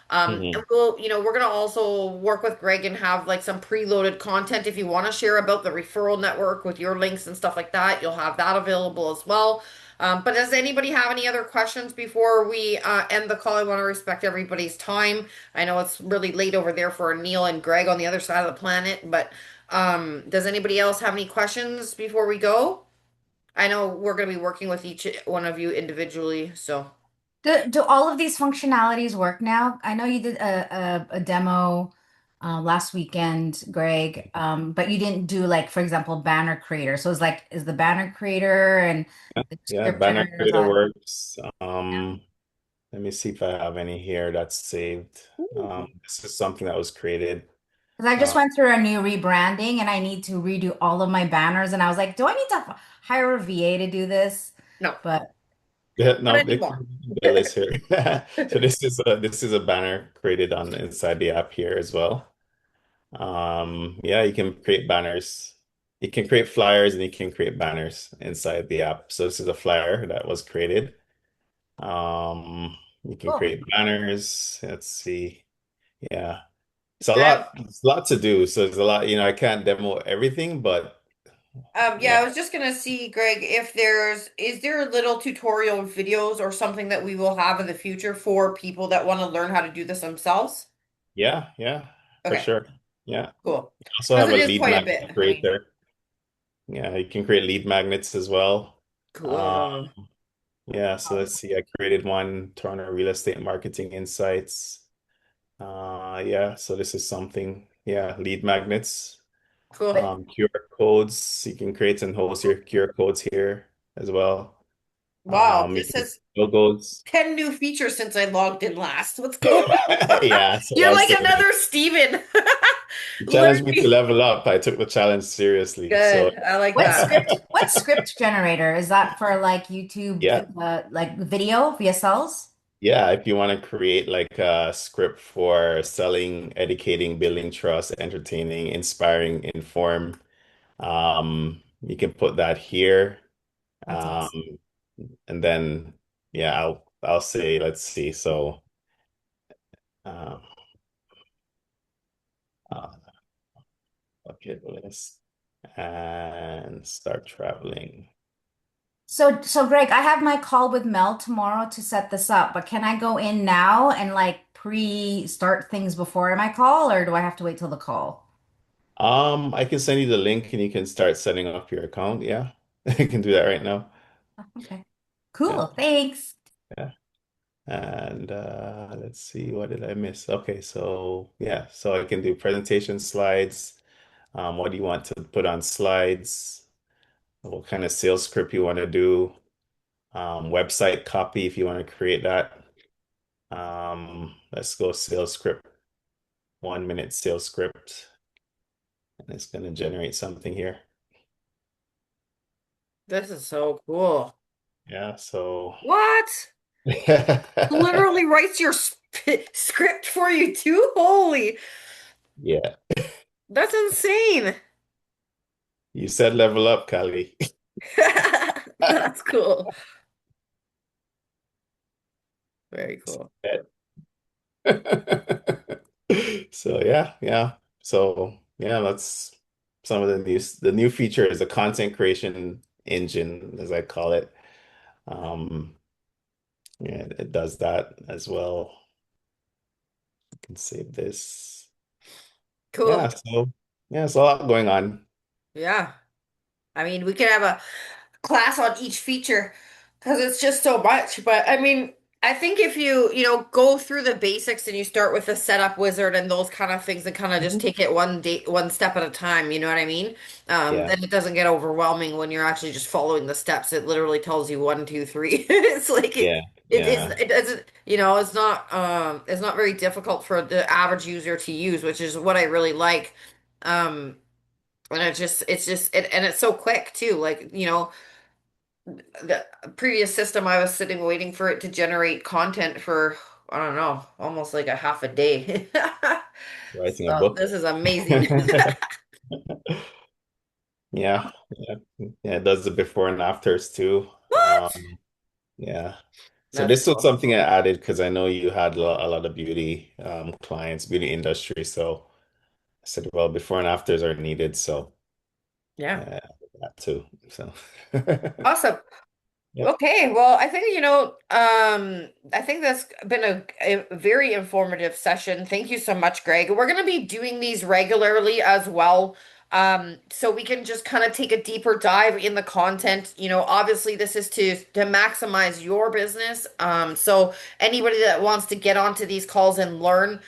and we're gonna also work with Greg and have like some preloaded content if you want to share about the referral network with your links and stuff like that. You'll have that available as well. But does anybody have any other questions before we end the call? I want to respect everybody's time. I know it's really late over there for Neil and Greg on the other side of the planet, but does anybody else have any questions before we go? I know we're going to be working with each one of you individually, so Do all of these functionalities work now? I know you did a demo last weekend, Greg, but you didn't do like, for example, banner creator. So it's like, is the banner creator and the Yeah, script banner generators creator all? works. Yeah. Let me see if I have any here that's saved. This is something that was created. Because I just Uh, went through a new rebranding and I need to redo all of my banners. And I was like, do I need to hire a VA to do this? no, But yeah, not no, anymore. the list here. So this is a banner created on inside the app here as well. Yeah, you can create banners. You can create flyers and you can create banners inside the app. So this is a flyer that was created. You can Cool. create banners. Let's see. Yeah. And It's a lot to do. So there's a lot, I can't demo everything, but yeah, yeah. I was just gonna see, Greg, if is there little tutorial videos or something that we will have in the future for people that want to learn how to do this themselves? Yeah, for Okay, sure. Yeah. cool. Also Because have it a is lead quite a magnet bit. I mean, creator. Yeah, you can create lead magnets as well. Uh, cool. yeah, so let's see. I created one, Turner Real Estate Marketing Insights. Yeah, so this is something. Yeah, lead magnets. Cool. QR codes. You can create and host your QR codes here as well. Wow, You this can has logos. 10 new features since I logged in last. What's going on? Yeah, so You're lots like to another Steven. You Learn challenged me to me. level up. I took the challenge seriously. So Good. I like that. What script generator is that for like YouTube yeah, like video VSLs? yeah. If you want to create like a script for selling, educating, building trust, entertaining, inspiring, inform, you can put that here. That's awesome. Um, and then yeah, I'll say, let's see. So um, uh, bucket list and start traveling. So Greg, I have my call with Mel tomorrow to set this up, but can I go in now and like pre-start things before my call, or do I have to wait till the call? I can send you the link and you can start setting up your account. Yeah, I can do that right now. Okay. Yeah, Cool. Thanks. yeah. And let's see, what did I miss? Okay, so yeah, so I can do presentation slides. What do you want to put on slides? What kind of sales script you want to do? Website copy if you want to create that. Let's go sales script, 1 minute sales script, and it's going to generate something here. This is so cool. Yeah, so What? Literally writes your script for you too? Holy. yeah, That's insane. you said level up, Kali. That's cool. Very cool. So yeah. So yeah, that's some of the new feature is a content creation engine, as I call it. Um, yeah, it does that as well. I can save this. Cool. Yeah, so yeah, it's a lot going on. Yeah. I mean, we could have a class on each feature because it's just so much. But I mean, I think if go through the basics and you start with the setup wizard and those kind of things and kind of just Mhm. take it one step at a time, you know what I mean? Yeah, Then it doesn't get overwhelming when you're actually just following the steps. It literally tells you one, two, three. It's like yeah, yeah. it doesn't, it's not very difficult for the average user to use, which is what I really like. Um, and and it's so quick too. Like, the previous system, I was sitting waiting for it to generate content for, I don't know, almost like a half a day. Writing a So book. this is amazing. Yeah, yeah, yeah. It does the before and afters too. What? Yeah. So That's this was cool. something I added because I know you had a lot of beauty clients, beauty industry. So I said, well, before and afters are needed. So Yeah. that too. So Awesome. yeah. Okay, well, I think, I think that's been a very informative session. Thank you so much, Greg. We're going to be doing these regularly as well. So we can just kind of take a deeper dive in the content. Obviously this is to maximize your business. So anybody that wants to get onto these calls and learn,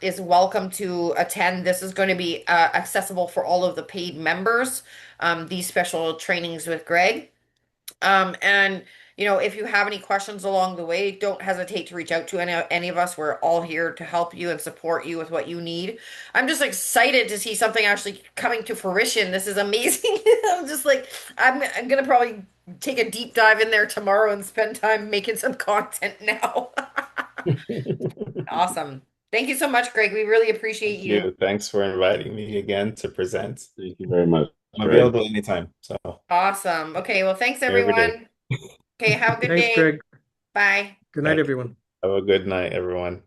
is welcome to attend. This is going to be accessible for all of the paid members, these special trainings with Greg. And if you have any questions along the way, don't hesitate to reach out to any of us. We're all here to help you and support you with what you need. I'm just excited to see something actually coming to fruition. This is amazing. I'm just like, I'm gonna probably take a deep dive in there tomorrow and spend time making some content now. Awesome. Thank you so much, Greg. We really appreciate Thank you. you. Thanks for inviting me again to present. Thank you very much, I'm Greg. available anytime. So Awesome. Okay, well, thanks here every day. everyone. Okay, have a good Thanks, day. Greg. Bye. Bye. Good night, Okay. everyone. Have a good night, everyone.